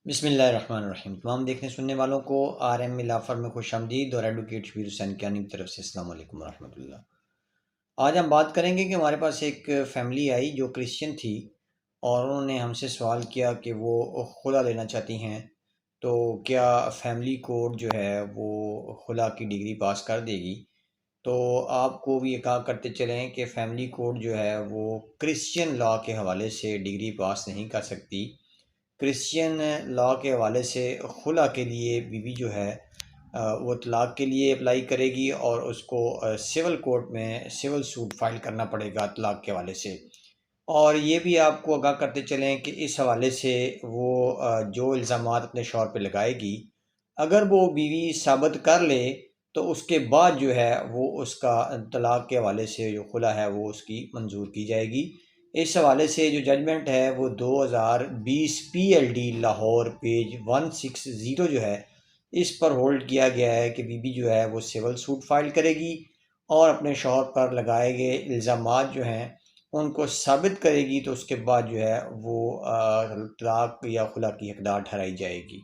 بسم اللہ الرحمن الرحیم۔ تمام دیکھنے سننے والوں کو آر ایم لا فرم میں خوش آمدید اور ایڈوکیٹ شبیر حسین کیانی کی طرف سے السلام علیکم ورحمۃ اللہ۔ آج ہم بات کریں گے کہ ہمارے پاس ایک فیملی آئی جو کرسچن تھی، اور انہوں نے ہم سے سوال کیا کہ وہ خلا لینا چاہتی ہیں، تو کیا فیملی کورٹ جو ہے وہ خلا کی ڈگری پاس کر دے گی؟ تو آپ کو بھی یہ کہا کرتے چلیں کہ فیملی کورٹ جو ہے وہ کرسچین لا کے حوالے سے ڈگری پاس نہیں کر سکتی۔ کرسچین لا کے حوالے سے خلا کے لیے بیوی جو ہے وہ طلاق کے لیے اپلائی کرے گی، اور اس کو سول کورٹ میں سول سوٹ فائل کرنا پڑے گا طلاق کے حوالے سے۔ اور یہ بھی آپ کو آگاہ کرتے چلیں کہ اس حوالے سے وہ جو الزامات اپنے شوہر پہ لگائے گی، اگر وہ بیوی ثابت کر لے تو اس کے بعد جو ہے وہ اس کا طلاق کے حوالے سے جو خلا ہے وہ اس کی منظور کی جائے گی۔ اس حوالے سے جو ججمنٹ ہے وہ 2020 P L D Lahore page 160 جو ہے اس پر ہولڈ کیا گیا ہے کہ بی بی جو ہے وہ سول سوٹ فائل کرے گی، اور اپنے شوہر پر لگائے گئے الزامات جو ہیں ان کو ثابت کرے گی، تو اس کے بعد جو ہے وہ طلاق یا خلا کی حقدار ٹھہرائی جائے گی۔